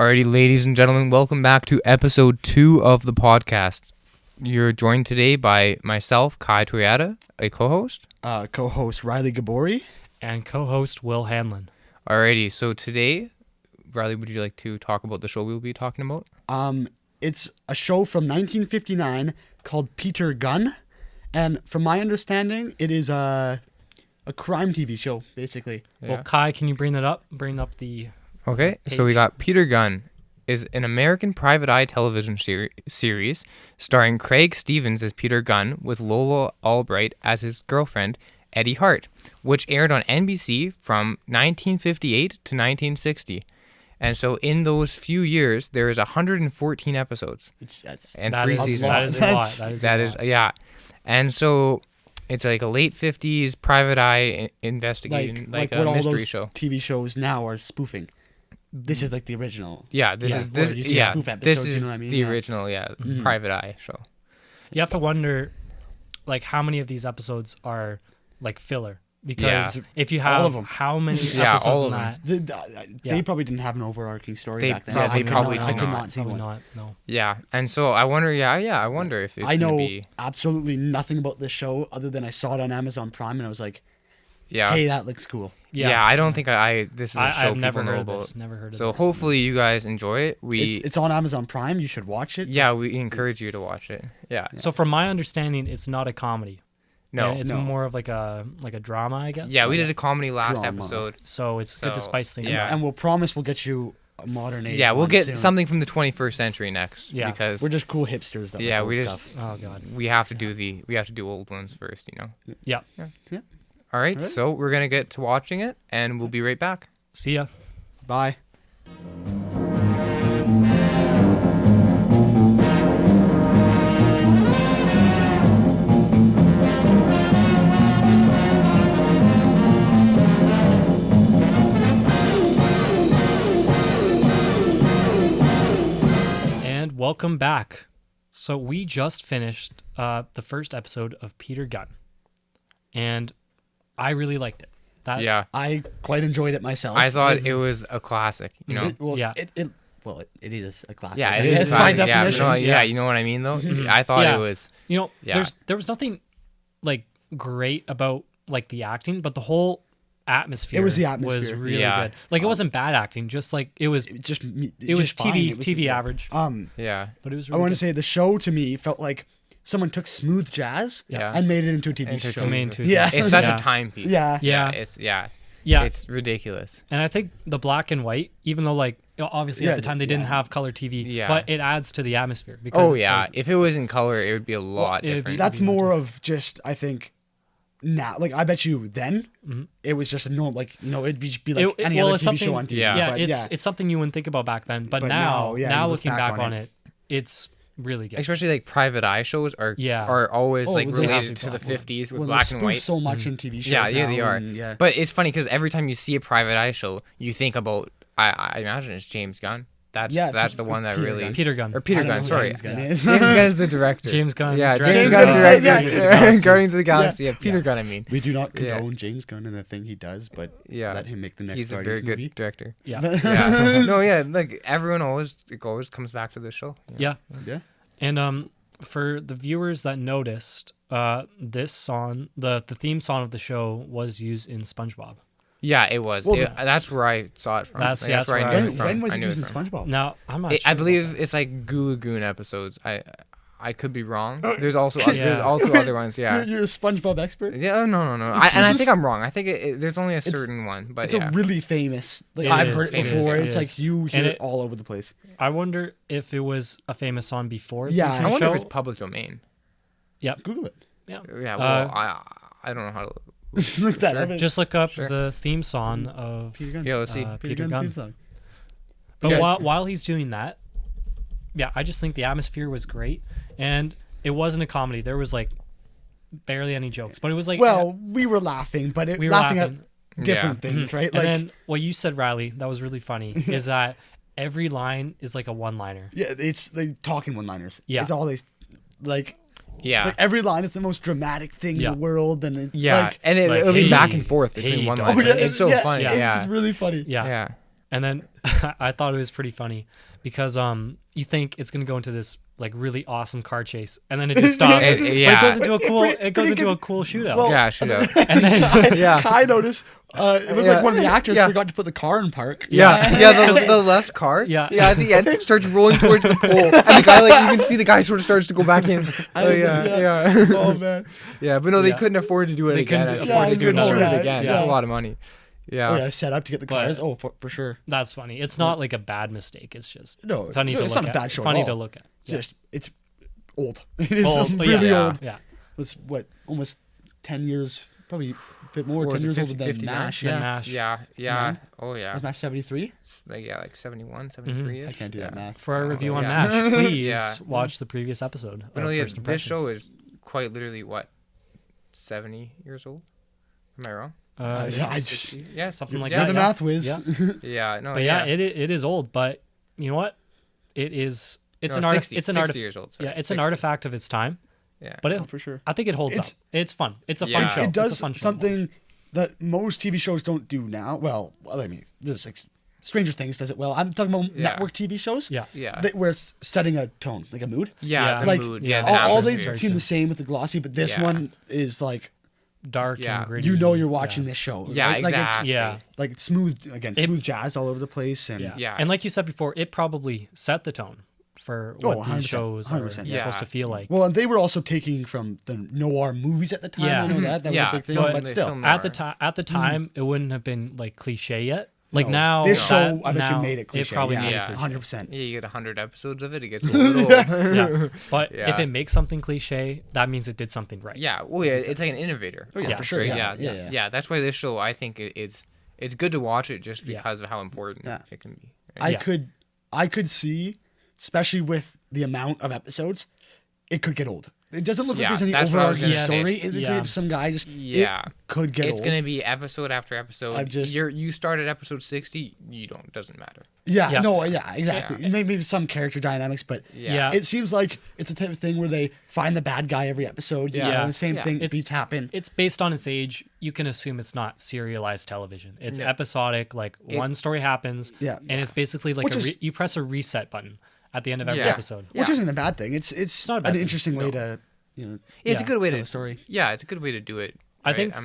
Alrighty, ladies and gentlemen, welcome back to episode 2 of the podcast. You're joined today by myself, Kai Toyota, a co-host. Co-host Riley Gabori. And co-host Will Hanlon. Alrighty, so today, Riley, would you like to talk about the show we'll be talking about? It's a show from 1959 called Peter Gunn. And from my understanding, it is a crime TV show, basically. Yeah. Well, Kai, can you bring that up? Bring up the... Okay, so we got Peter Gunn is an American private eye television series starring Craig Stevens as Peter Gunn with Lola Albright as his girlfriend, Eddie Hart, which aired on NBC from 1958 to 1960. And so in those few years, there is 114 episodes and 3 seasons. That is a lot. Yeah. And so it's like a late 50s private eye investigating, like a what mystery all show. those TV shows now are spoofing. This is like the original. Yeah, this is spoof episodes, this is you know what I mean? the original, private eye show. You have to wonder, like, how many of these episodes are, like, filler. Because if you have all of them. How many Yeah, episodes all in of that? They probably didn't have an overarching story back then. they probably I did could not. not see Probably one. not, no. Yeah, and so I wonder, I wonder if it's I know gonna be, absolutely nothing about this show other than I saw it on Amazon Prime and I was like, yeah, hey, that looks cool. yeah. I don't think this is a show I've never people know heard of about. this. Never heard of So this. hopefully you guys enjoy it. It's on Amazon Prime. You should watch it. Yeah, we encourage you to watch it. Yeah. So from my understanding, it's not a comedy. No. It's more of like a drama, I guess. Yeah, we did a comedy last Drama. episode. So it's good to spice things yeah. up. And we'll promise we'll get you a modern age. Yeah, we'll one get soon. something from the 21st century next. Yeah. Because We're just cool hipsters. That Yeah, like we old just- stuff. Oh, God. we have to do old ones first, you know. Yeah. All right, All right. so we're gonna get to watching it, and we'll be right back. See ya. Bye. And welcome back. So we just finished the first episode of Peter Gunn. And I really liked it. Yeah, I quite enjoyed it myself. I thought it was a classic, you know. It is a classic. Yeah, it I is guess a by classic. Yeah, definition. no, yeah, you know what I mean, though. I thought Yeah. it was. You know, Yeah. there was nothing like great about like the acting, but the whole atmosphere It was the was atmosphere. really Yeah. good. Like it wasn't bad acting, just like it was It just it was just fine. TV It was- TV average. Yeah, But it was I really want to good. say the show to me felt like someone took smooth jazz Yeah. and made it into a TV show. Entertainment. Yeah. it's such Yeah. a timepiece. Yeah. It's Yeah. it's ridiculous. And I think the black and white, even though like obviously Yeah, at the time they didn't yeah. have color TV, Yeah. but it adds to the atmosphere because Oh it's yeah, like- if it was in color, it would be a lot it'd be- different. That's be much more of just, I think, now. Like, I bet you then it was just a normal, like, it'd be like any other it's TV show something- on TV. Yeah. but it's something you wouldn't think about back then, but But now now, yeah, you look looking back back on on it, it's really good. Especially like private eye shows are Yeah. are always Oh, like they have related to to the be 50s with well, black they and spoof white. so much in TV shows. Yeah, now, they are. and, yeah. But it's funny because every time you see a private eye show, you think about I imagine it's James Gunn. That's the one that Peter really Gunn. Peter Gunn. or Peter I don't Gunn. know who Sorry, James Gunn James is. Gunn is the director. James Gunn. Yeah, director. James James Gunn Gunn, director. Guardians of the Galaxy. Guardians of the Galaxy. Yeah, Peter Yeah. Gunn. I mean, We do not Yeah. condone James Gunn and the thing he does, but yeah, let him make the next he's a Guardians very good movie. director. Yeah. Yeah, no, yeah, like everyone always comes back to this show. Yeah. Yeah. And for the viewers that noticed, this song, the theme song of the show was used in SpongeBob. Yeah, it was. Well, that's where I saw it from. That's- Like, yeah, that's where that's I knew where it from. When was I it knew used in from. SpongeBob? Now I'm not I sure about believe that. it's like Goo Lagoon episodes. I could be wrong. There's also Yeah. there's also other ones. Yeah. You're a SpongeBob expert? Yeah. No. And I think I'm wrong. I think there's only a certain one, but It's yeah. a really famous. Like, It I've is, heard it it is, before. it It's is. like you hear And it it- all over the place. I wonder if it was a famous song before its Yeah. season I wonder show. if it's public domain. Google it. Yeah. Yeah. Well, I don't know how to. Look that Sure. up. Just look up Sure. the theme song of Peter Gunn. Yeah. Let's see. Peter theme Gunn. song. But Yeah. while he's doing that, yeah, I just think the atmosphere was great, and it wasn't a comedy. There was like barely any jokes, but it was like Well, we were laughing, but we were laughing laughing. at different Yeah. things, right? And Like, then what you said, Riley, that was really funny, is that every line is like a one-liner. yeah, it's they talking one-liners. Yeah. It's all these, like, Yeah. it's like every line is the most dramatic thing Yeah. in the world, and it's yeah. like, and like, it'll be back hey, and forth between hey, one dog. line. oh yeah, It's so funny. yeah. It's Yeah. just really funny. Yeah. Yeah. And then I thought it was pretty funny because you think it's gonna go into this like really awesome car chase, and then it just stops. It- But yeah. it goes into a cool. Pretty- It goes pretty into a good- cool shootout. Well, Yeah, shoot out. and then Yeah. Kai noticed it looked like one of the actors Yeah. forgot to put the car in park. The left car. Yeah. At the end starts rolling towards the pole, and the guy like you can see the guy sort of starts to go back in. Oh yeah. Oh man. Yeah, but no, they Yeah. couldn't afford to do it They again. couldn't Afford to afford do to do another another one one. again. Yeah. It's a lot of money. Yeah. Oh yeah, set up to get the But- cars. Oh, for sure. that's funny. It's not like a bad mistake. It's just No, funny to it's look not a at. bad show at Funny all. to look at. It's just it's old. It is Old, but really yeah. old. Yeah. It's what almost 10 years, probably a bit more. What 10 was it, years older 50, than 59? MASH. Then Yeah. MASH. Yeah. Man. Oh yeah. Was MASH 73? It's like 71, 73 I can't do that math. For our review on yeah. MASH, please Yeah. watch the previous episode. But of no, yeah, First this show Impressions. is quite literally what 70 years old. Am I wrong? I Yes. just- Yeah, Something like You're that. the yeah. math whiz. Yeah. Yeah, no, But yeah, it is old. But you know what? It is. It's No, an 60, It's an 60 artifact. years old. Sorry, Yeah, it's an 60. artifact of its time. Yeah. But Oh, for sure. I think it holds It's- up. It's fun. It's a Yeah. fun show. It It's a does fun show. something that most TV shows don't do now. Well, I mean, there's like Stranger Things does it well. I'm talking about Yeah. network TV shows. Yeah. Yeah. Where it's setting a tone, like a mood. Yeah, the like mood. yeah, Yeah, the the all atmosphere. they seem the same with the glossy, but this Yeah. one is like Dark Yeah. and gritty. you know you're watching this show. Yeah, right? Like exactly. Yeah. it's smooth again, It- smooth jazz all over the place, and Yeah. Yeah. And like you said before, it probably set the tone for Oh, what 100%, these shows are 100%, yeah. supposed to feel like. well, and they were also taking from the noir movies at the time. Yeah. I know that was Yeah, a big thing, but but they still, filmed At the noir. time, it wouldn't have been like cliche yet. Like No. now, this show, that- I bet now you made it cliche. It probably yeah, made it Yeah. cliche. 100%. Yeah, you get 100 episodes of it, it gets a little. Yeah, but Yeah. if it makes something cliche, that means it did something right. Yeah, well, yeah, it's like an innovator. Oh, yeah, Yeah. for sure. Right? Yeah, Yeah, yeah. That's why this show, I think, it's good to watch it just Yeah. because of how important Yeah. it can be. Right? I could see, especially with the amount of episodes, it could get old. It doesn't look like Yeah, there's any that's what I was overarching gonna say. story. It's Yeah. like some guy just Yeah. it could get It's old. gonna be episode after episode. I've just- You start at episode 60, you don't. Doesn't matter. Yeah, Yeah. no, yeah, exactly. Yeah. Maybe some character dynamics, but Yeah. it seems like it's a type of thing where they find the bad guy every episode. Yeah. You know, Yeah. the same Yeah. thing It's- beats happen. It's based on its age. You can assume it's not serialized television. It's Yeah. episodic. Like one story happens, Yeah. and it's basically like Which is- you press a reset button at the end of every Yeah. episode. Which Yeah. isn't a bad thing. It's not a bad an thing, interesting way no. to, you know, It's a Yeah. good way tell to a story. Yeah, it's a good way to do it. I right? think I'm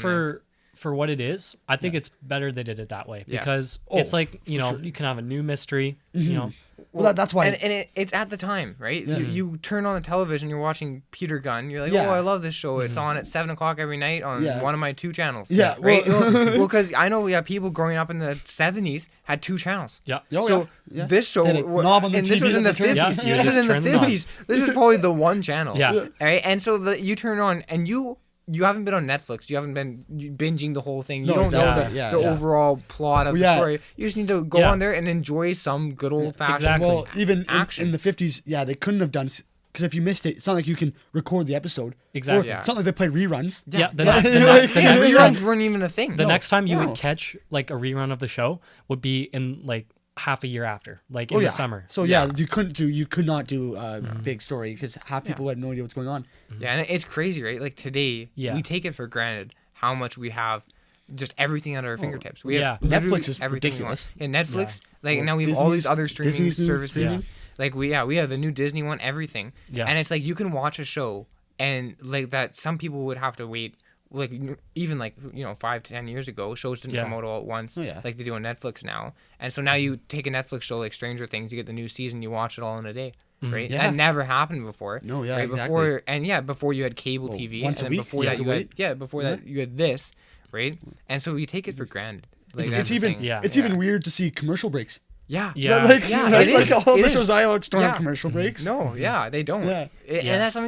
for what it is, I think it's better they did it that way Yeah. because Oh, it's like you know sure. you can have a new mystery. You know, Well, that's why. and it's at the time, right? You turn on the television, you're watching Peter Gunn. You're like, Yeah. oh, I love this show. It's on at 7 o'clock every night on Yeah. one of my 2 channels. Yeah, right. well- Well, because I know we have people growing up in the 70s had 2 channels. yeah. Oh, So yeah. this show, They had a knob on the and this TV was in the that they turned. 50s. Yeah, you This was just in the turn the knob. 50s. This was probably the one channel. Yeah. All right. And so you turn on, and you haven't been on Netflix. You haven't been binging the whole thing. You No, don't know exactly. the, Yeah, the yeah. overall plot of Well, the yeah. story. You just need to go Yeah. on there and enjoy some good old fashioned. Exactly. Well, even action. in the 50s, yeah, they couldn't have done because if you missed it, it's not like you can record the episode. Exactly. Or Yeah. It's not like they play reruns. Yeah, the, Yeah. ne- the, Yeah. ne- the Yeah. next Yeah. time, Reruns weren't even a thing. the No. next time you No. would catch like a rerun of the show would be in like half a year after, like in Oh the yeah, summer. So Yeah. you could not do a big story because half people had no idea what's going on. Yeah, and it's crazy, right? Like today, Yeah. we take it for granted how much we have, just everything at our fingertips. We yeah. have literally Netflix is everything we ridiculous. want. Yeah, Netflix. Like Well, now we have all these Disney's- other streaming Disney's new services. streaming. Like we have the new Disney one, everything. Yeah. And it's like you can watch a show and like that. Some people would have to wait. Like even like 5 to 10 years ago, shows didn't Yeah. come out all at once. Oh, yeah. Like they do on Netflix now. And so now you take a Netflix show like Stranger Things, you get the new season, you watch it all in a day. Right, Yeah. that never happened before. No, yeah, right? exactly. Before you had cable Well, TV, once a and then week, before you that had to you had wait. before that you had this, right? And so you take it for granted. Like It's that's the even thing. Yeah. it's even weird to see commercial breaks. Yeah. Yeah. Like, Yeah, it's it like is. all It the is. shows I watch don't Yeah. have commercial breaks. No, yeah, they don't. Yeah. And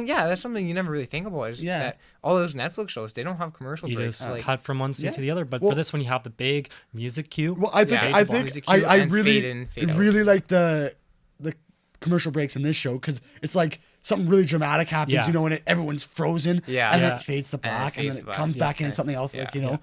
Yeah. that's something you never really think about. Is Yeah. that all those Netflix shows they don't have commercial You breaks. just Like, cut from one scene Yeah. to the other, but Well- for this one you have the big music cue. Well, I think Yeah, I it's think music I cue and really fade in, fade out. really like the commercial breaks in this show because it's like something really dramatic happens, Yeah. and everyone's frozen, Yeah. and then Yeah. it fades to it black, and fades then to it black. comes Yeah. back in something else, Yeah. like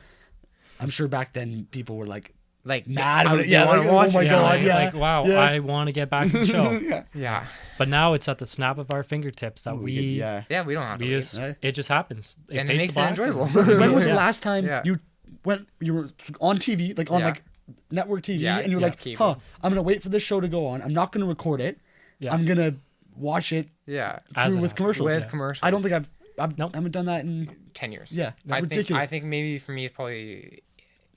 I'm sure back then people were like, like mad I when it- yeah, want like, to oh watch my it. God, like, yeah. like, wow, Yeah. I want to get back to the show. yeah, Yeah. But now it's at the snap of our fingertips that we yeah. Yeah, we don't have to. we wait. just Right. it just happens. And it fades makes to it black. enjoyable. When was the Yeah. last time Yeah. you were on TV, like on Yeah. like network TV, Yeah, and you're yeah, like, cable. I'm gonna wait for this show to go on. I'm not gonna record it. Yeah. I'm gonna watch it Yeah. As through it with happens. commercials. With Yeah. commercials. I don't think I've Nope. haven't done that in 10 years. yeah, I ridiculous. think maybe for me it's probably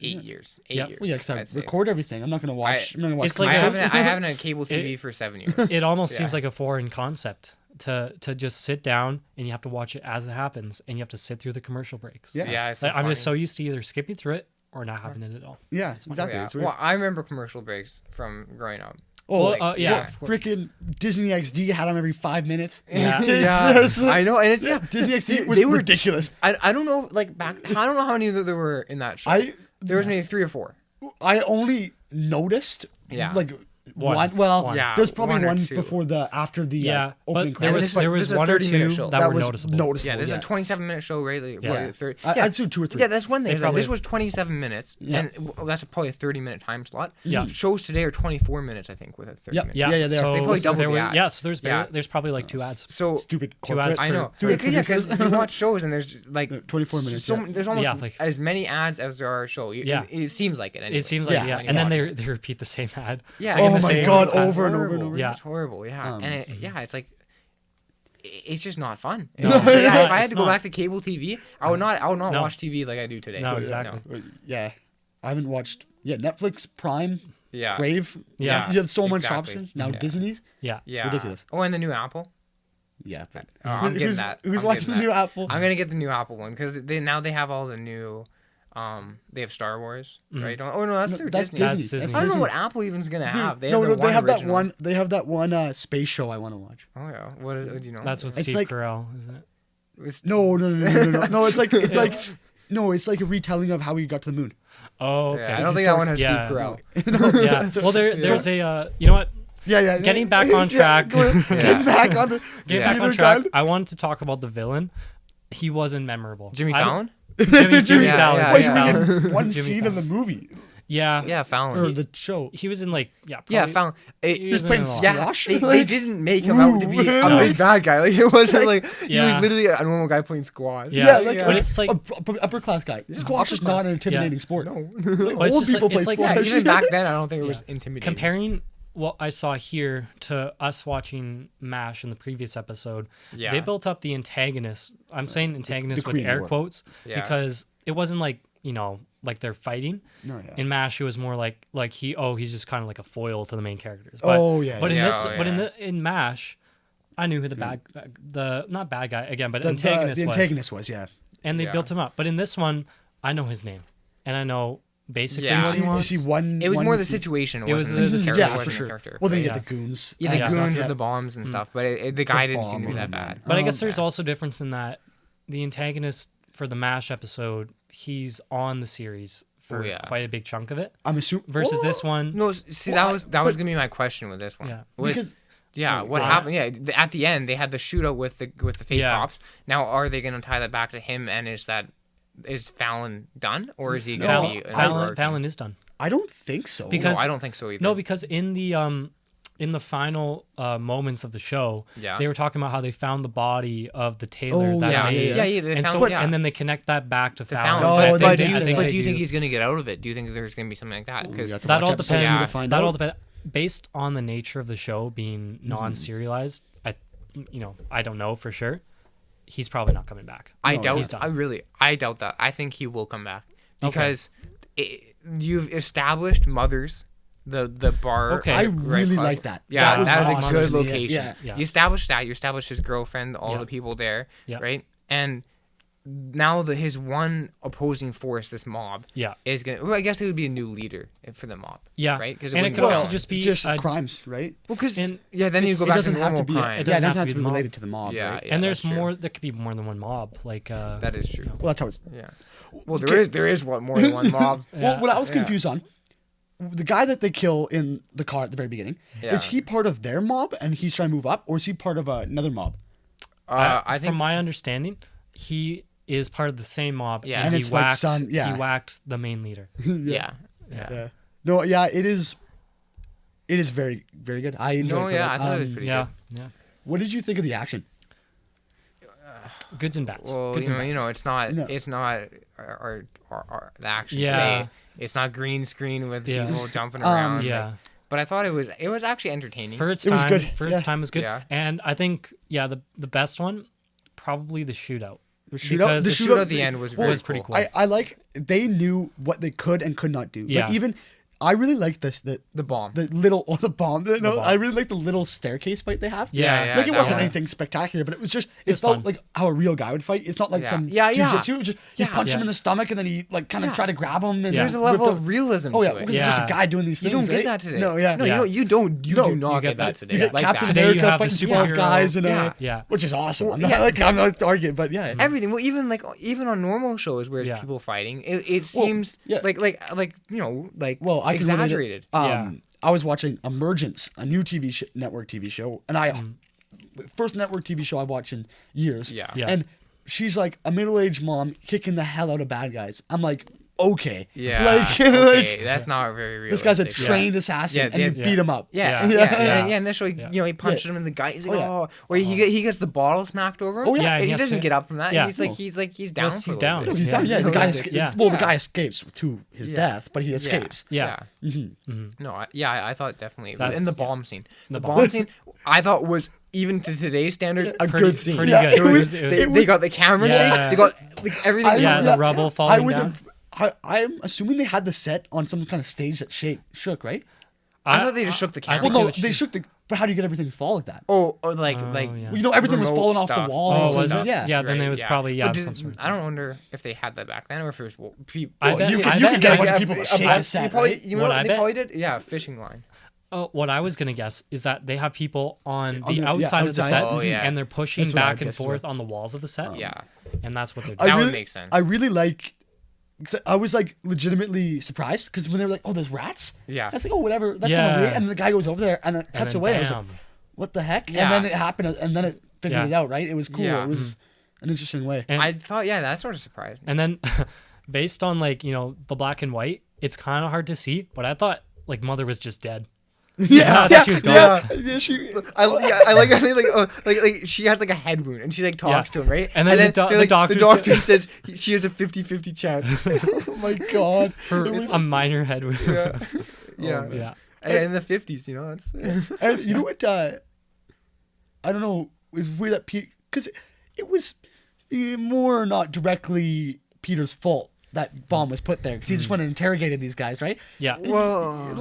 8 years. 8 Yeah. years. Well, yeah, because I I'd say. record everything. I'm not gonna watch. I'm not gonna watch It's like I commercials. haven't had cable TV for 7 years. It almost Yeah. seems like a foreign concept to just sit down and you have to watch it as it happens, and you have to sit through the commercial breaks. Yeah. Yeah, it's Like, I'm just so funny. used to either skipping through it or not having it at all. Yeah, exactly. Yeah. It's weird. Well, I remember commercial breaks from growing up. Oh, Well, like, yeah, yeah. of course. freaking Disney XD had them every 5 minutes. Yeah. It's just- I know, and it's Disney XD was they were ridiculous. I don't know, like back. I don't know how many there were in that show. There was maybe 3 or 4. I only noticed Yeah. like One. one. Well, One. Yeah, there's probably one or one two. before after the Yeah, opening but there credits. was This is a one or 30-minute two show. that, that were was noticeable. noticeable. Yeah, this is yeah. a 27-minute show, right? Like, Yeah. what, 30, I- yeah. I'd say 2 or 3. Yeah, that's one thing. They Is that probably- this was 27 minutes, Yeah. and that's probably a 30-minute time slot. Yeah. Shows today are 24 minutes, I think, with a 30 Yep. minutes. Yeah, Yeah, they are. so They probably doubled there the were, ads. yeah, so there's Yeah. there's probably like 2 ads. So Stupid Two ads corporate. I know. Stupid Yeah, because producers. you watch shows and there's like 24 minutes, So yeah. there's almost Yeah, like- as many ads as there are shows. Yeah. It seems like it. Anyways. It seems like, Yeah. yeah. when you And then watch they repeat the same ad. Yeah. Like in Oh the my same God, time. over and over and Horrible. over. Yeah. It's horrible. Yeah. Um, And it's like it's just not fun. No, Yeah, it's if not, I had it's to go not. back to cable TV, I would not No. watch TV like I do today. No, exactly. Yeah, I haven't watched. Yeah, Netflix, Prime, Yeah. Crave. Yeah. you have so much Exactly. options now. Yeah. Disney's. Yeah. Yeah. ridiculous. Oh, and the new Apple. Yeah, but Oh, I'm getting who's, that. Who's I'm watching getting the new that. Apple? I'm gonna get the new Apple one because they have all the new. They have Star Wars, right? Oh no, that's No, through that's Disney. That's Disney. Disney. I don't know Disney. what Apple even's gonna have. They no, have, the they have that original. one. They have that one space show I want to watch. Oh yeah, what do you know? That's what It's Steve like- Carell, isn't it? It's- No. No, it's like no, it's like a retelling of how we got to the moon. Oh, Yeah, okay. I don't think that one has Yeah. Steve Carell. Yeah. Well, there's a you know what? Yeah. Getting back on track. Getting back on the. Getting Yeah. back on Peter track. Gunn. I wanted to talk about the villain. He wasn't memorable. Jimmy I- Fallon. Jimmy Yeah, Fallon. yeah, Like yeah. in one Jimmy scene of the Fallon. movie Yeah. Yeah, or Fallon. the show. He was in like Yeah, probably- Fallon. he was in playing a lot. Yeah. Yeah, Squash? they Like, didn't make him out to be a No. big bad guy. Like it wasn't like he Yeah. was literally a normal guy playing squash. Yeah, like but it's like upper class guy. Squash is not an intimidating sport. No. But it's Old just people like- it's play like- Yeah, squash. even back then, I don't think it was Yeah. intimidating. comparing what I saw here to us watching MASH in the previous episode, Yeah. they built up the antagonist. I'm saying antagonist with Queen air War. quotes Yeah. because it wasn't like, like they're fighting. No, yeah. In MASH, it was more like he's just kind of like a foil to the main characters. But, Oh, yeah, But in yeah. this, Oh, but yeah. in MASH, I knew who the not bad guy again, but The antagonist was, antagonist was, yeah. and they Yeah. built him up. But in this one, I know his name, and I know basically Yeah. what he You wants. see one. It was one more the scene- situation. It was wasn't the the character. Yeah, wasn't for the sure. character. Well, then you Yeah. get the goons. Yeah, and the stuff, goons yeah. with the bombs and stuff, but the guy didn't seem to be that bomb, bad. But I guess there's yeah. also difference in that the antagonist for the MASH episode, he's on the series for Oh, yeah. quite a big chunk of it. I'm assuming Versus this one, No, see, Well, that was but- gonna be my question with this one. Yeah. Was- Because- yeah, what Why? happened? Yeah, at the end they had the shootout with the fake Yeah. cops. Now, are they gonna tie that back to him? And is Fallon done, or is he No, gonna be an overarching- Fallon is done. I don't think so. Because- No, I don't think so either. No, because in the final moments of the show, Yeah. they were talking about how they found the body of the tailor Oh, that yeah, made yeah, they and found- so yeah. and then they connect that back to to Fallon. Fallon. Oh, but, they but did do you say think, that. do you think They he's gonna get out of it? Do you think there's gonna be something like that? we Because have to that watch all episode two depends. to find That all out. depends based on the nature of the show being Mm-hmm. non-serialized. I don't know for sure. He's probably not coming back. I No, doubt. he's done. I doubt that. I think he will come back because you've established Mothers, the bar. Okay. I right really side. like that. Yeah, that was a awesome. good Yeah, location. Yeah. Yeah. You established that. You established his girlfriend, all Yeah. the people there, Yeah. right? And now his one opposing force, this mob, Yeah. is gonna. Well, I guess it would be a new leader for the mob. Yeah. Right? 'Cause And it wouldn't could be also Fallon. just be Just a- crimes, right? Well, because and then you go It back doesn't to have normal to be. crime. It Yeah, it doesn't doesn't have have to to be be the mob. related to the mob. Yeah, right? yeah. and there's that's true. more. There could be more than one mob. Like That is true. Well, that's how it's. Yeah. Well, there is more than one mob. Well, what I was Yeah. confused on, the guy that they kill in the car at the very beginning, Yeah. is he part of their mob and he's trying to move up, or is he part of another mob? I think from my understanding, he is part of the same mob. Yeah. and And he it's like whacked. yeah. He whacked the main leader. yeah. Yeah. No, yeah, it is. It is very, very good. I enjoyed No, it. yeah, I thought it was pretty Yeah, yeah. What did you think of the action? Goods and bads. Well, Goods and bads. it's not. No. It's not. are the action Yeah. today. It's not green screen with Yeah. people jumping around. Yeah. like- but I thought it was actually entertaining. For its It was time, good. for Yeah. its time was good. Yeah. And I think the best one, probably the shootout. The Because the shootout at the end was very pretty cool. I like they knew what they could and could not do. Yeah. Like even I really like this the bomb. the bomb. No, bomb. I really like the little staircase fight they have. Yeah, yeah, Like it that wasn't one. anything spectacular, but it was just It's it felt fun. like how a real guy would fight. It's not like Yeah. some Yeah, yeah. jiu-jitsu. It was just you Yeah. punch him Yeah. in the stomach and then he like kind of Yeah. try to grab him and Yeah. There's a rip level the- of realism Oh yeah, to it. because it's just Yeah. a guy doing these You things. don't get right? that today. No, yeah, No, Yeah. you don't No, do not you get get that that. today. You get like Captain that. Today you America have the fighting 12 superhero. guys and Yeah. Yeah. which is awesome. Well, I'm not yeah. like I'm not arguing, but yeah. Everything. Well, even on normal shows where it's Yeah. people fighting, it Well, seems yeah. like Well, I can relate it. exaggerated. Yeah. I was watching Emergence, a new network TV show, and first network TV show I've watched in years. Yeah. Yeah. And she's like a middle-aged mom kicking the hell out of bad guys. I'm like, okay. Yeah. Like, Okay, that's not very realistic. this guy's a Yeah. trained assassin, Yeah, and you yeah. beat him up. Yeah, Yeah. yeah, Yeah. yeah. In the show, he punched Yeah. him, and the guy, he's like, Oh, yeah. or he gets the bottle smacked over him. Oh, yeah. Yeah, and he he has doesn't to- get up from that. Yeah. He's No. down. He's for a little down. bit. No, he's Yeah. down. Yeah, the guy Realistic. Yeah. the guy escapes to his Yeah. death, but he escapes. Yeah. No, I thought definitely. That's- And the yeah. bomb scene. The bomb. bomb scene, I thought was, even to today's standards, a Pretty- good scene. pretty Yeah, good. it was- They got the camera Yeah. shake. They got like everything. Yeah, the rubble falling down. I'm assuming they had the set on some kind of stage that shook, right? I thought they just shook the I camera. think Well, it no, was they shook the. But how do you get everything to fall like that? Oh, or like yeah. Well, you know, everything was remote falling off the stuff. walls. Oh, was and- it? Yeah. Yeah, then it was probably But some sort of I don't wonder if they had that back then, or if it was people. I bet- you I could bet- get a I bunch of bet- people to a shake bunch- a set, you probably, right? you know What what I they bet? probably did? Yeah, fishing line. Oh, what I was gonna guess is that they have people on On the the- yeah, outside of the outside. sets, Oh, yeah. and they're pushing That's what I back and guess, forth right. on the walls of the set. Yeah, And that's what they're That doing. would really- make sense. I really like. 'Cause I was like legitimately surprised because when they were like, "Oh, there's rats." Yeah. I was like, "Oh, whatever." That's kind Yeah. of weird. And then the guy goes over there and it And cuts then away. And I was like, bam. "What the heck?" Yeah. And then it happened, and then it figured Yeah. it out. Right? It was cool. Yeah. It was an interesting way. And, I thought, yeah, that sort of surprised me. and then based on like, the black and white, it's kind of hard to see, but I thought like Mother was just dead. I thought she was gone. yeah, she. I like she has like a head wound and she like talks Yeah. to him, right? And then the they're like, doctor's the doctor gonna- says she has a 50-50 chance. Oh my god. For It was- a minor head wound. yeah, yeah, Yeah. And in the 50s, it's and you know what? I don't know. It was weird that Pete, because it was more not directly Peter's fault that bomb was put there because he just went and interrogated these guys, right? Yeah. well,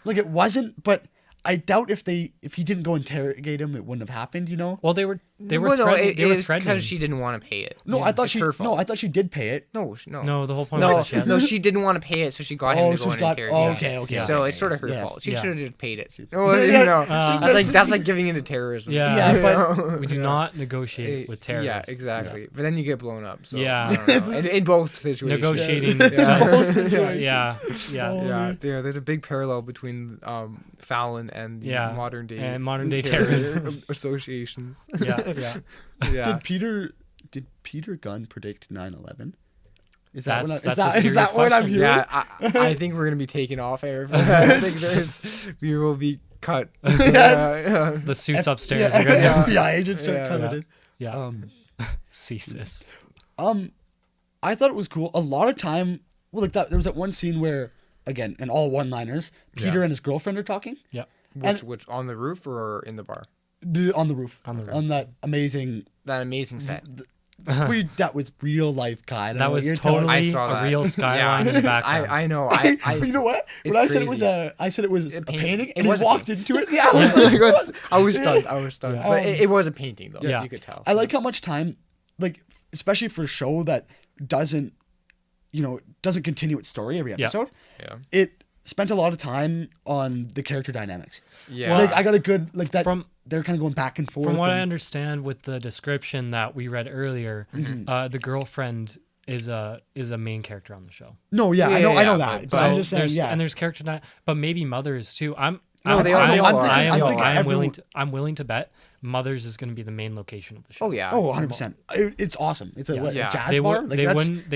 Like it wasn't, but I doubt if he didn't go interrogate him, it wouldn't have happened. You know? Well, they were well, no, threatening. it They were was threatening. because she didn't want to pay it. No, Yeah, I thought it's her fault. I thought she did pay it. No, No, the whole point No, was no, she didn't want to pay it, so she got Oh, him to go she's and got- interrogate. okay, him. okay, So okay, it's sort of her yeah. fault. She Yeah. should have just paid it. Oh, Yeah, that's like giving into terrorism. Yeah. Yeah, but- We do not negotiate with terrorists. Yeah, exactly. But then you get blown up. So, Yeah. I don't know. In both situations. Negotiating. Yeah. Both Yeah. situations. Yeah. Yeah. Oh, Yeah, there's a big parallel between Fallon and the Yeah. modern day And modern day terror terrorism. associations. Yeah. Yeah. Yeah. Did Peter Gunn predict 9/11? Is That's- is that's a is serious that what I'm question. hearing? Yeah, I think we're gonna be taken off air for that. I think we will be cut. Yeah. The suits upstairs Yeah, are gonna Yeah. FBI agents start Yeah. coming Yeah. in. Yeah. Ceases. I thought it was cool. A lot of time, well, like that. There was that one scene where, again, in all one-liners, Peter Yeah. and his girlfriend are talking Yeah. Which on the roof or in the bar? on the roof. On the roof. On that amazing. That amazing set. That was real life, guy. I don't know That what was you're telling me. I totally saw a that. real skyline in the background. I know. You know what? It's When I said it was crazy. I said it was a painting. painting, It and he was a walked into it. Yeah, I was stunned. I was stunned. Yeah. But it was a painting though. Yeah. You could tell. I like how much time, like especially for a show that doesn't continue its story every Yeah. episode. Yeah. It spent a lot of time on the character dynamics. Yeah. Well, Like I got a good like that. From- They're kind of going back and forth. From what I and- understand with the description that we read earlier, the girlfriend is a main character on the show. No, yeah, I know Yeah, that. but But I'm just saying, there's yeah. and there's character but maybe Mothers too. No, they all- I'm, they all are. I am, I'm thinking I am everyone- willing to I'm willing to bet Mothers is going to be the main location of the show. Oh yeah. Oh, 100%. It's awesome. It's a, Yeah. what, Yeah. a jazz They bar. would Like they that's, wouldn't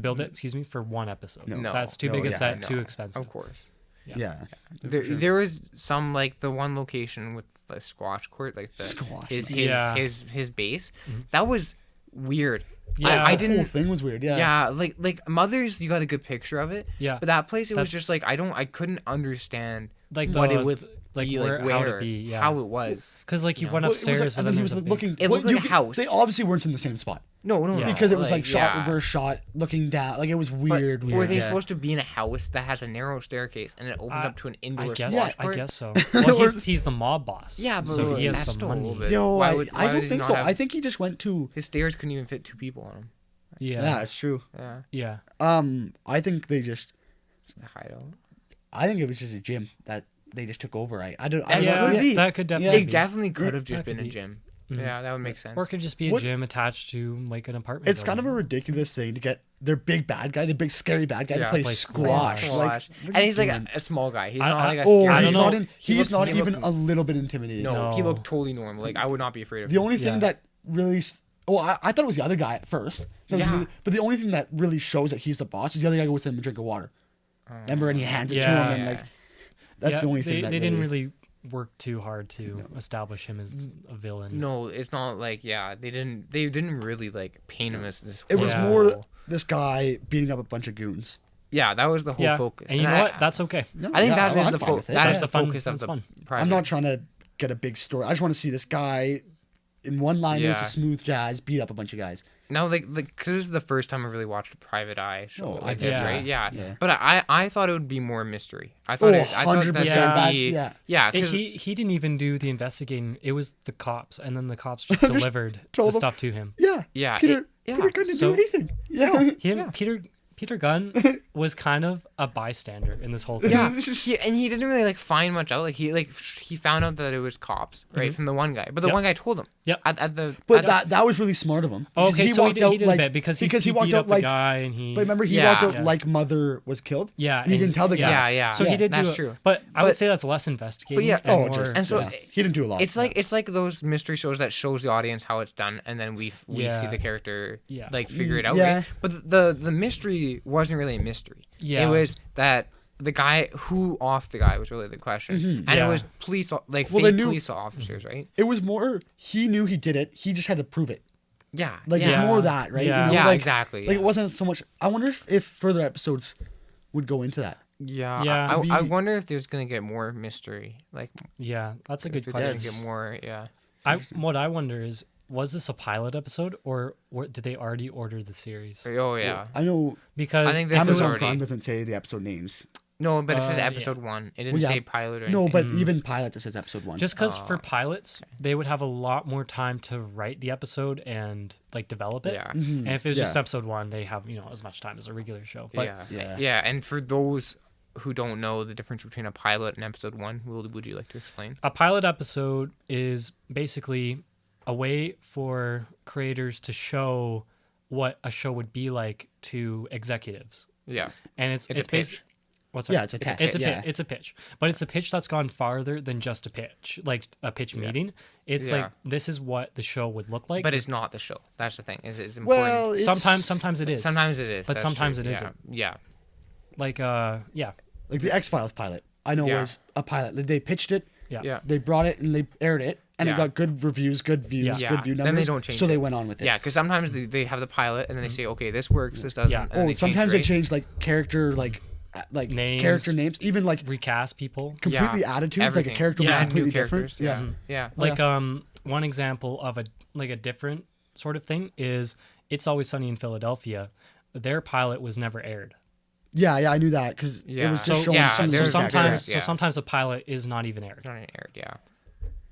build it for one episode. No. That's too No, big a yeah, set, no. too expensive. Of course. yeah. There was some like the one location with the squash court, like the Squash, his man. Yeah. his base. That was weird. Yeah. I The whole didn't. thing was weird. Yeah. Yeah, like Mothers, you got a good picture of it. Yeah. But that place, it was That's- just like I couldn't understand Like what the- it would like be, where- like how where, it'd be, yeah. how it was. Because like you No. went Well, it was upstairs, like, but and then then he there's was a big... looking. It well, looked like a you could- house. They obviously weren't in the same spot No, Yeah. because it was like shot yeah. reverse shot, looking down. Like it was But weird. were they yeah. supposed to be in a house that has a narrow staircase and it opens up to an indoor I guess, squash I court? guess so. Well, he's the mob boss. Yeah, but so he has that's some still a little money. bit- Yo, Why I does don't he think not so. have- I think he just went to. His stairs couldn't even fit 2 people on them. Yeah. Yeah, it's true. Yeah, I think they just. it's a hideout. I think it was just a gym that they just took over. I don't. That Yeah, could be. that could definitely They be. definitely could have that just been could a be. gym. Mhm. Yeah, that would make sense. Or it could just be a What- gym attached to like an apartment. It's kind of a building. ridiculous thing to get their big bad guy, the big scary bad guy, Yeah, to play play squash. squash. Like, what and are you he's like doing? a small guy. He's I- not I- like a Oh, scary. I he's don't not. know. In, He he's looked- not he even looked- a little bit intimidating. No, he No. looked totally normal. Like I would not be afraid of The him. only thing Yeah. that really. Well, I thought it was the other guy at first. Yeah. But the only thing that really shows that he's the boss is the other guy goes to him a drink of water. Remember, and he hands it to Yeah. him, and like that's Yeah, the only thing. they didn't really work too hard to establish him as a villain. No, it's not like they didn't really like paint him as this. It was Yeah. more this guy beating up a bunch of goons. Yeah, that was the whole Yeah. focus. And you know what? That's okay. No, I think yeah, that is I'm the fine with it. that That's is a the fun- focus of that's the fun. project. I'm not trying to get a big story. I just want to see this guy in one line. Yeah. A smooth jazz beat up a bunch of guys. No, like because this is the first time I really watched a Private Eye show Oh, like I this, get right? it. Yeah. Yeah. But I thought it would be more mystery. I thought Oh, I thought 100% that that- be, yeah. yeah, 'cause- He didn't even do the investigating. It was the cops, and then the cops just delivered the told him. stuff to him. Yeah. Yeah, Peter. yeah. Peter couldn't So- do anything. Yeah. Peter Gunn was kind of a bystander in this whole thing. Yeah, and he didn't really like find much out. Like he found out that it was cops, right, from the one guy. But the Yep. one guy told him. Yep. At the But at that was really smart of him. Oh, because okay, so he walked did, out he did like, a bit because he walked beat out up like. the guy and he. But remember, he Yeah. walked out Yeah. like Mother was killed. Yeah, He and- didn't tell the guy. yeah. So he did that's do it, true. but I would But- say that's less investigating. But yeah, and Oh, more, just and so yeah. He didn't do a lot. it's like those mystery shows that shows the audience how it's done, and then we Yeah. see the character Yeah. like figure it out. Yeah. Right? But the mystery wasn't really a mystery. Yeah. It was that the guy who off the guy was really the question, and Yeah. it was police like Well, they fake knew- police officers, right? It was more. He knew he did it. He just had to prove it. Yeah, Like yeah. it's more that, right? Yeah. Yeah, like, exactly, Like yeah. it wasn't so much. I wonder if further episodes would go into that. Yeah, Yeah. I wonder if there's gonna get more mystery, like Yeah, that's a good if it's gonna question. get more. Yeah, What I wonder is, was this a pilot episode or did they already order the series? oh yeah. I know Because I think this was Amazon already Prime doesn't say the episode names. no, but it says yeah. episode 1. It didn't Well, yeah. say pilot or anything. No, but even pilot it says episode 1. just because for pilots they would have a lot more time to write the episode and like develop it. Yeah. And if it was just Yeah. episode 1, they have as much time as a regular show. But Yeah. And for those who don't know the difference between a pilot and episode 1, would you like to explain? a pilot episode is basically a way for creators to show what a show would be like to executives, Yeah, and it's a basi- pitch. What's that? Yeah, it's a test. It's a Yeah. it's a pitch, but it's a pitch that's gone farther than just a pitch, like a pitch meeting. It's Yeah. like this is what the show would look like. But it's not the show. That's the thing. It's important. Well, it's, sometimes it is. Sometimes it is, but that's sometimes true. it Yeah. isn't. Yeah, like yeah, like the X-Files pilot. I know Yeah. was a pilot. Like, they pitched it, yeah, yeah. they brought it, and they aired it, and Yeah. it got good reviews, good views, Yeah. Yeah. good view Then numbers. they don't change so they it. went on with it. Yeah, because sometimes they have the pilot and then they say, okay, this works, this doesn't. Yeah. And then Oh, they sometimes change, they change like character, like Names. character names, even like recast people. completely Yeah. attitudes. Like Everything. a character Yeah. was Add new completely different. characters, yeah. Yeah. Like one example of a different sort of thing is It's Always Sunny in Philadelphia. Their pilot was never aired. Yeah, I knew that because it Yeah. was So- just showing yeah, some there's characters. sometimes yeah. sometimes a pilot is not even aired. Not aired, yeah.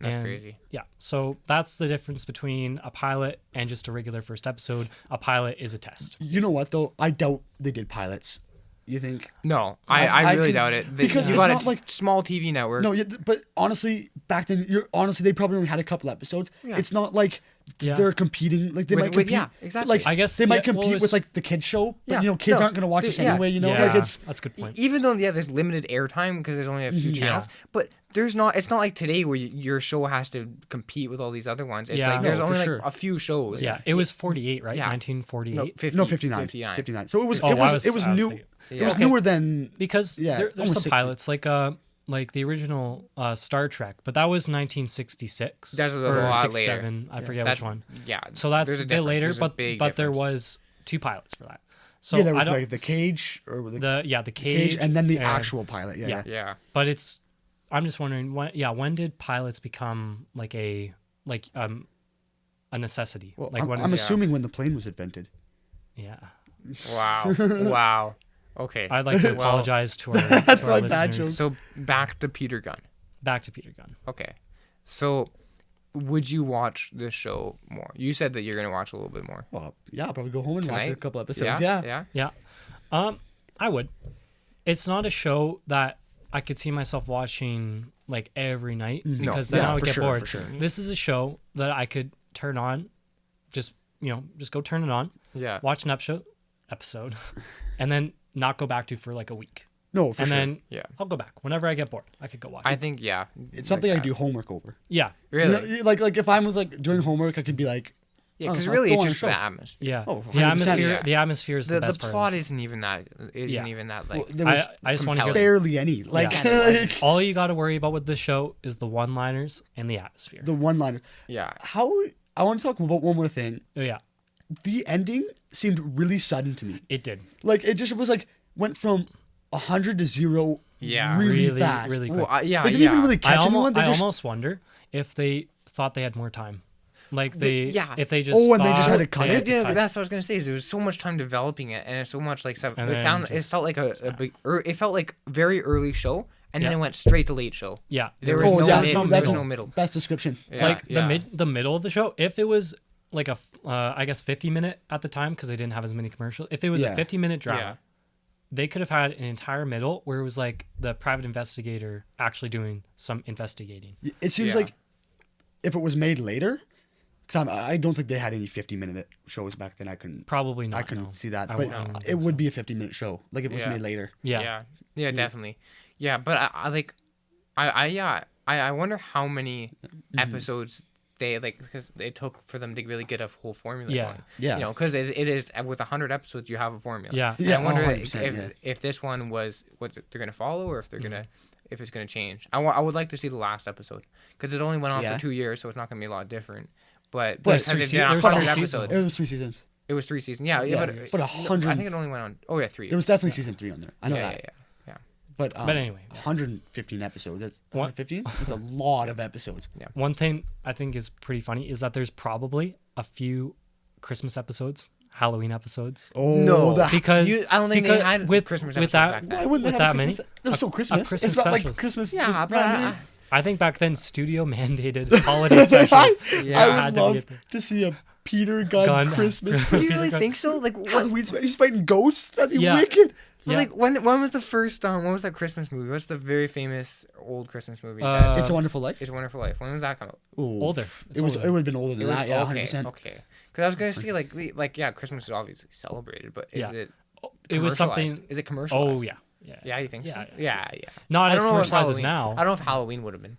That's And, crazy. Yeah. So that's the difference between a pilot and just a regular first episode. A pilot is a test. You know what though? I doubt they did pilots. You think? No, I really could- doubt it. because you it's got not a like- small TV network. No, but honestly, back then, they probably only had a couple episodes. Yeah. It's not like Yeah. they're competing. Like they With- might with- compete. yeah, exactly. Like I guess, they might yeah, well, compete it's- with like the kids show. But Yeah, kids no, aren't gonna watch this yeah. anyway. Yeah, Like it's that's a good point. Even though there's limited airtime because there's only a few Yeah. channels, but there's not. It's not like today where your show has to compete with all these other ones. It's Yeah. like there's No, for only like sure. a few shows. Yeah, it was 48, right? Yeah. 1948. No, 50, no 59. 59. 59. So it was Oh, it I was I new. thinking- It was Okay. newer than because Yeah, there's almost some 60. pilots like like the original Star Trek, but that was 1966. That's a or lot 67, I forget That's which one. Yeah. So that's there's a bit difference. later, There's a but big there difference. was 2 pilots for that. So yeah, there I was don't like the cage or the the cage, and then the actual pilot. yeah. Yeah. But I'm just wondering when did pilots become like a necessity? Well, Like when I'm assuming when the plane was invented. yeah. Wow. Wow. Okay. I'd like to Well, apologize to our, That's to our like bad listeners. jokes. So back to Peter Gunn. Back to Peter Gunn. Okay. So would you watch this show more? You said that you're going to watch a little bit more. Well, yeah, I'll probably go home and watch Tonight? a couple episodes. Yeah. Yeah. Yeah. I would. It's not a show that I could see myself watching like every night because then Yeah, I would for get sure, bored. for sure. This is a show that I could turn on, just go turn it on, Yeah. watch an episode, and then not go back to for like a week. No, for and sure. then Yeah. I'll go back whenever I get bored. I could go watch I it. think, yeah. It's something I like do homework over. Yeah. that. Really? You know, like if I was like doing homework, I could be like, Yeah, oh, because so really I'll it's go on a just the show. atmosphere. Yeah. Oh, the 100%, atmosphere. yeah. The atmosphere is the The best plot part. isn't even that. Yeah. Even that well, like. there was I just want to hear. barely any. Like, Yeah. like All you got to worry about with this show is the one-liners and the atmosphere. the one-liner. yeah. How I want to talk about one more thing. Oh yeah, The ending seemed really sudden to me. it did. Like it just was like went from 100 to 0. Yeah. really fast. really Well, quick. yeah. They didn't yeah. even really catch anyone. They I just almost wonder if they thought they had more time. Like yeah. if they just Oh, and they just had to thought cut they it? to Yeah, cut. that's what I was gonna say. Is there was so much time developing it, and it's so much like stuff. And It then it just felt like a big. It felt like very early show, and Yeah. then it went straight to late show. Yeah, There there was was no there mid- was no there was middle. no middle. best description. Yeah, Like yeah. the middle of the show, if it was like a I guess 50-minute at the time because they didn't have as many commercials. If it was Yeah. a 50-minute drama, Yeah. they could have had an entire middle where it was like the private investigator actually doing some investigating. It seems Yeah. like if it was made later, because I don't think they had any 50-minute shows back then. I couldn't Probably not. I couldn't no. see that, I but wouldn't it think would so. be a 50-minute show. Like if it was Yeah. made later. Yeah. Yeah, definitely. Yeah, but I like, I wonder how many Mm-hmm. episodes they like because it took for them to really get a whole formula Yeah. going. Yeah. You know, because it is with 100 episodes you have a formula. Yeah. And Yeah, I wonder 100%, if yeah. if this one was what they're gonna follow or if they're Mm-hmm. gonna if it's gonna change. I would like to see the last episode because it only went on Yeah. for 2 years, so it's not gonna be a lot different. But But because three it's se- been there's 100 three episodes, It was 3 seasons. it was 3 seasons. Yeah, Yeah, but but no, 100 I think it only went on. Oh yeah, 3. There was definitely season 3 on there. I know yeah, that. yeah. But anyway, yeah. 115 episodes. That's What? 115. That's a lot of episodes. One thing I think is pretty funny is that there's probably a few Christmas episodes, Halloween episodes. Oh, No, Because I don't think they because had with Christmas with episodes that back then. why wouldn't they with have that a many Christmas? They're so Christmas. Christmas it's not like specials. Christmas. Yeah, is brand new. but I think back then studio mandated holiday specials. Yeah. I had would to love get there. to see a Peter Gunn, Gunn. Christmas do you Peter really Gunn. think so? Like what? Halloween special. He's fighting ghosts. That'd be Yeah. wicked. But, Yeah. like when was the first what was that Christmas movie? What's the very famous old Christmas movie? It's a Wonderful Life. It's a Wonderful Life. When was that come out? Ooh. Older. It's It was. older. It would have been older than that. Yeah, okay, 100%. okay. Because I was gonna say like yeah, Christmas is obviously celebrated, but is Yeah. it? It was commercialized? something. Is it commercialized? Oh yeah. Yeah. Yeah, you think Yeah, so? yeah. Yeah. Not I as don't know if commercialized as Halloween- now. I don't know if Halloween would have been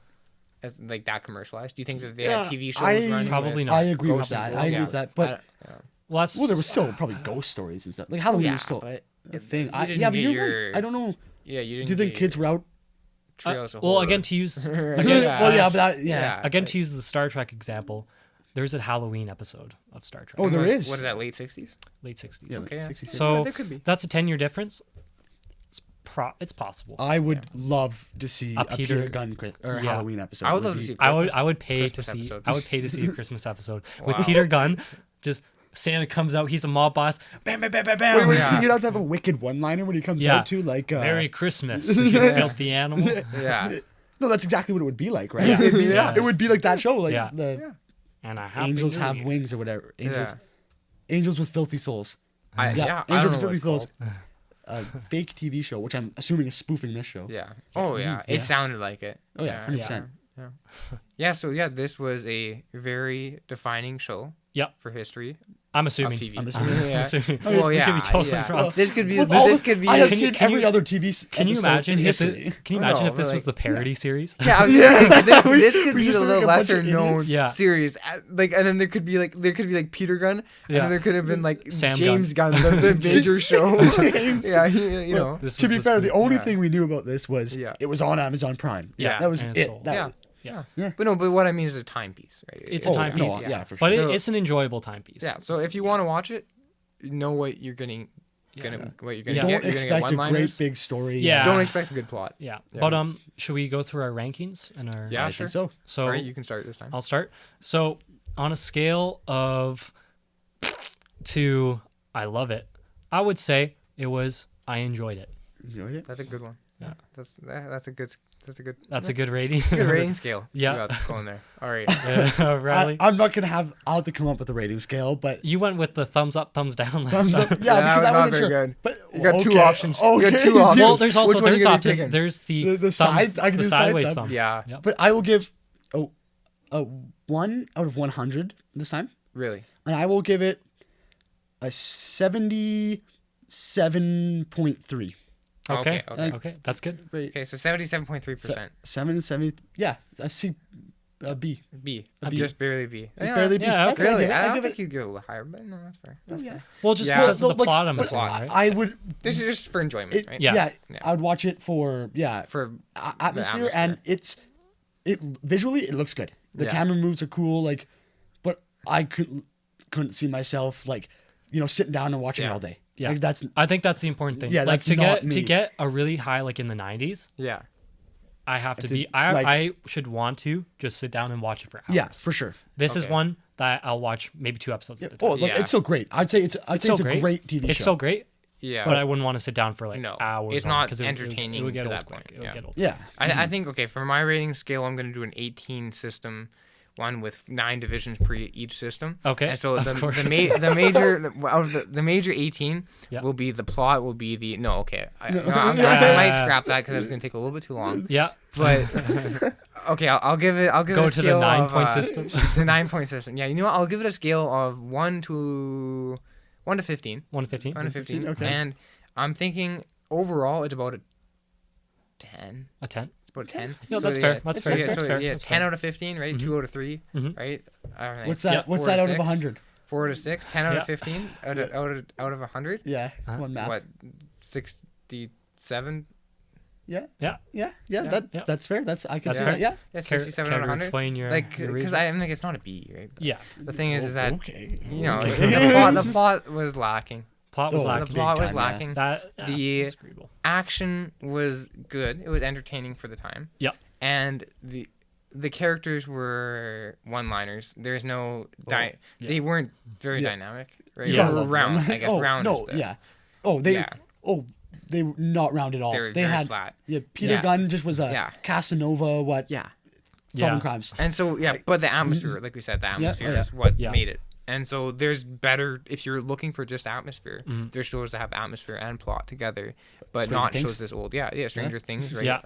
as like that commercialized. Do you think that they Yeah, had TV shows I- running? Probably with not. I agree with ghosts and that. ghouls? I agree Yeah. with that. But Well, that's well, there was still probably ghost stories and stuff. Like Halloween yeah, was still but a thing. you I, didn't yeah, but get you're your- right. I don't know. yeah, you didn't. Do you think get kids were out? Trails of well horror. again to use Well, yeah, but that, yeah. again to use the Star Trek example. There's a Halloween episode of Star Trek. Oh, there What- is. What is that? Late 60s? Late 60s. Yeah, Okay. Yeah. 66. So there could be. that's a 10-year difference. It's possible. I would love to see A a Peter Peter- Gunn or Yeah. Halloween episode. I would It love to be- see. I would pay Christmas to see episode. I would pay to see a Christmas episode with Wow. Peter Gunn. Just Santa comes out, he's a mob boss. Bam, bam, bam, bam, bam. Wait, wait, Yeah. you'd have to have a wicked one-liner when he comes Yeah. out too, like. Merry Christmas, you filthy animal. Yeah. No, that's exactly what it would be like, right? Yeah. It'd be, Yeah. It would be like that show, like Yeah. the And a happy Angels New Have Year. Wings or whatever. Angels, Yeah. Angels with Filthy Souls. I, Yeah, yeah. I Angels don't know with what Filthy it's Souls. A fake TV show, which I'm assuming is spoofing this show. called. Yeah. Oh yeah. It Yeah. sounded like it. Oh yeah, 100%. Yeah. Yeah. So yeah, this was a very defining show Yep. for history I'm of assuming. TV. I'm assuming. Yeah. Assuming. Well, We yeah, could be totally yeah. wrong. This could be. With all This the- could be. I have Can you- seen can every you- other TV. Can you episode imagine in if history? it, Can you Oh, imagine no, if this but was the parody series? Yeah, I was gonna say, 'cause this, We- this could we be just the look like a bunch of lesser known idiots. Yeah. series, like, and then there could be like Peter Gunn, and Yeah. then there could have been like Sam James Gunn, the major show. James Yeah, you know. This To was be the fair, the spoof. only Yeah. thing we knew about this was Yeah. it was on Amazon Prime. Yeah, that was and it. sold. That Yeah. was- Yeah. yeah. But no, but what I mean is a timepiece, right? It's a Oh, timepiece. no, yeah, for But sure. So- it's an enjoyable timepiece. Yeah. So if you want to watch it, you know what you're getting, what you're gonna Yeah. get. Don't You're gonna get expect a great one-liners. big story. Yeah. Don't expect a good plot. Yeah. Yeah. But should we go through our rankings and our Yeah, I sure. think so. So All right, you can start this time. I'll start. So on a scale of to I love it, I would say it was I enjoyed it. Enjoyed it. That's a good one. Yeah. That's a good. That's a good. That's a good rating. Good rating scale. Yeah. You got going there. All right. Riley, I'm not gonna have. I'll have to come up with a rating scale, but you went with the thumbs up, thumbs down last thumbs time. up. Yeah, that because was I not wasn't very sure. good. But You got two okay, options. You got Okay. two options. Well, there's also Which one are you there's gonna be option. taking? There's the The thumbs, side- I can the do side sideways thumb. thumb. Yeah. Yep. But I will give a 1 out of 100 this time, Really. and I will give it a 77.3. Okay. Okay. Okay. That's good. Okay. So 77.3%. 770. Yeah, I see. B. B. A B. Just barely B. It's barely B. Yeah, Okay, okay. Really? I I give don't it. think you'd go a little higher, but no, that's fair. That's Yeah. fair. Well, just Yeah. because of No, the like, plot, I'm but assuming, right? I would. This is just for enjoyment, It, right? Yeah. yeah. Yeah. I would watch it for For atmosphere, and it visually it looks good. The Yeah. camera moves are cool, like, but I couldn't see myself like, sitting down and watching it Yeah. all day. Yeah. Like, that's I think that's the important thing. Yeah, like that's to not get to me. get a really high like in the 90s, Yeah. I have to to, be like- I should want to just sit down and watch it for hours. yeah, for sure. This is Okay. one that I'll watch maybe 2 episodes at a Oh, time. like, Yeah. it's so great. I'd say it's so a great TV It's show. so great, Yeah. but I wouldn't want to sit down for like No, hours. it's on not 'cause entertaining It would get to old that quick. point, It would yeah. get old. Yeah. I think, okay, for my rating scale, I'm going to do an 18 system one with 9 divisions per each system. Okay, And so of the course. the major 18 Yeah. will be the plot will be the no okay I Yeah. might scrap that because it's going to take a little bit too long. Yeah, But okay, I'll give it go a to the scale 9-point of, system. The 9-point system. Yeah, you know what? I'll give it a scale of 1 to 15. 1 to 15. 1 to 15. Okay. And I'm thinking overall it's about a 10. A 10. It's about 10. Yeah, that's fair. That's fair. Yeah, That's so fair. yeah, That's 10 fair. out of 15, right? 2 out of 3, Mhm. right? I don't know, What's that? Yeah. What's 4 that to out of 6? 100? 4 to 6, 10 out Yeah. of 15, out of 100. Yeah. Uh-huh. One math. What? 67? Yeah. Yeah. Yeah. Yeah. Yeah. That's fair. That's I can That's see fair. that. Yeah. Yeah, Care 67 to out of 100. explain your Like, your because reason? I'm like, it's not a B, right? But Yeah, the thing is that Okay. you know Okay. the plot was lacking. plot was Oh, lacking. The plot Big was time, yeah. lacking. That The- that's agreeable. Action was good. It was entertaining for the time. Yep. And the characters were one-liners. There's no yeah. they weren't very Yeah. dynamic, right? You Yeah. They were round, I guess. Oh, round. no. is the, Yeah. Oh, they. Yeah. Oh, they were not round at all. They were They very had. flat. Yeah. Peter Yeah. Gunn just was a Yeah. Casanova. What? Yeah. Solving Yeah. crimes. And so yeah, but the atmosphere, like we said, the atmosphere yeah. is what Yeah. made it. And so there's better if you're looking for just atmosphere. Mhm. There's shows that have atmosphere and plot together, but Stranger not Things? shows this old. Yeah, Stranger Things, right? Yeah.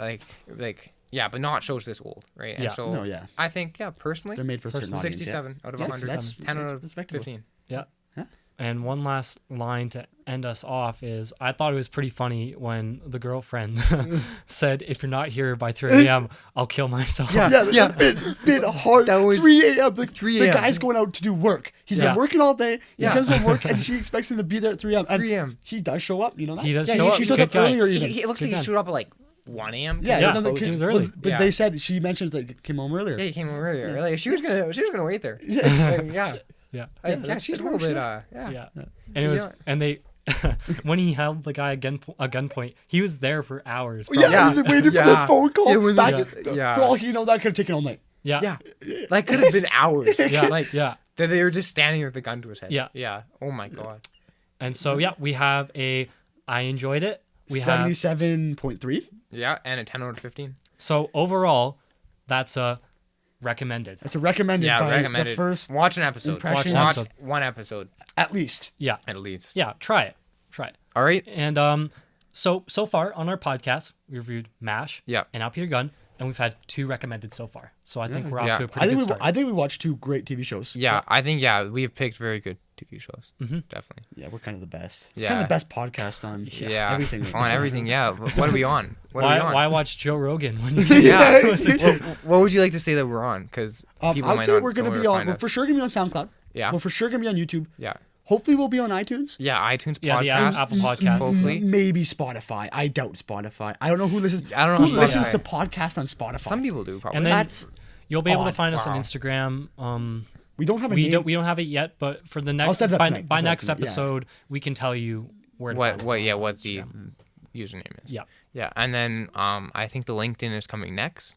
Like yeah, but not shows this old, right? And Yeah. so No, yeah. I think personally, They're made for a certain audience. 67 out of Yeah. 100. That's 10 out of respectable. 15. Yeah. Huh? And one last line to end us off is I thought it was pretty funny when the girlfriend said, if you're not here by 3 a.m., I'll kill myself. Yeah. Yeah, bit hard. That was 3 a.m. Like 3 The a.m. guy's going out to do work. He's Yeah. been working all day. He Yeah. comes from work and she expects him to be there at 3 a.m. And 3 a.m. he does show up. You know that? He does yeah, show up. She shows Good up guy. earlier He, even. he looks Good like he guy. showed up at like 1 a.m. Yeah, Yeah. no, no, He was early. But Yeah. they said she mentioned that he came home earlier. Yeah, he came over earlier. Like she was gonna wait there. Yes. Like, yeah. Yeah. Like, yeah, she's a little bit yeah. Yeah. And it was, Yeah. and they, when he held the guy a gunpoint, he was there for hours. Yeah, Yeah. they waited for Yeah. the phone call. Yeah, when That- they- yeah. For all you know, that could have taken all night. Yeah. Yeah. Like could have been hours. Yeah. Like Yeah. that they were just standing with the gun to his head. Yeah. Yeah. Oh my god. And so, yeah, we have I enjoyed it. We have, 77.3. Yeah, and a 10 out of 15. so overall, that's a recommended. That's a recommended Yeah, by recommended. the first, Watch an episode. impression. Watch Episode. one episode at least. Yeah. at least. Yeah. Try it. Try it. All right. And so far on our podcast, we reviewed MASH Yeah. and now Peter Gunn. and we've had 2 recommended so far. So I think Yeah. we're off Yeah. to a pretty good start. I think we watched 2 great TV shows. Yeah, I think we've picked very good TV shows. Definitely. Yeah, we're kind of the best. Yeah. Kind of the best podcast on everything. on everything. Yeah. What are we on? What are we on? Why watch Joe Rogan when you can Yeah. listen to What would you like to say that we're on? Because people I would might say not we're going know to where be on. find We're us. for sure going to be on SoundCloud. Yeah. We're for sure going to be on YouTube. Yeah. Hopefully, we'll be on iTunes. Yeah. iTunes Yeah, the podcast. Apple Podcasts. Hopefully. Maybe Spotify. I doubt Spotify. I don't know who listens. I don't know who how listens Spotify- to podcasts on Spotify. Some people do probably. And then That's you'll be able to odd. find us on Wow. Instagram. we don't have a We name. don't have it yet, but for the I'll next set it up tonight. by I'll set it up next tonight, yeah. episode, we can tell you where to find us what on what the Instagram. username is. Yeah. Yeah. And then I think the LinkedIn is coming next.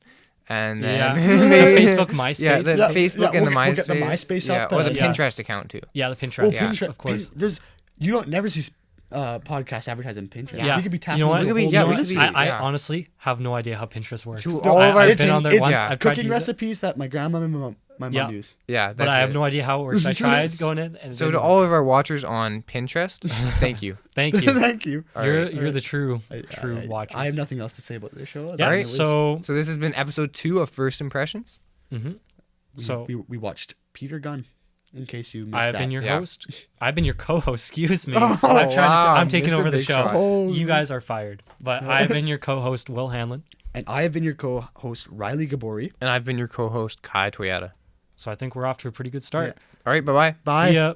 And Yeah. then Facebook, MySpace. Yeah, the Yeah, Facebook yeah, and the we'll MySpace. get the MySpace up, or the yeah. Pinterest account too. Yeah, the Well, Pinterest, Pinterest, of course. There's you don't never see podcast advertising Pinterest. Yeah. We could be tapping You know what? into a We whole could be- yeah, new we could industry. be- I yeah. honestly have no idea how Pinterest works. To all of our I've been on there once. yeah. I've tried to cooking use it, recipes that my grandma and my mom Yeah. use. Yeah, but that's I have it. no idea how it works. I tried going in, and it So to didn't all work. of our watchers on Pinterest, thank you. Thank you. Thank you. You're the true I- watchers. I have nothing else to say about this show. Yeah. Alright. So So this has been episode 2 of First Impressions. so we watched Peter Gunn. In case you missed I've that. been your Yeah. host. I've been your co-host. Excuse me. Oh, wow, I'm taking Mr. over the Big show. Shot. Oh. You guys are fired. But I've been your co-host, Will Hanlon. And I have been your co-host Riley Gabori. And I've been your co-host, Kai Toyota. So I think we're off to a pretty good start. All right, bye-bye. Bye. See ya.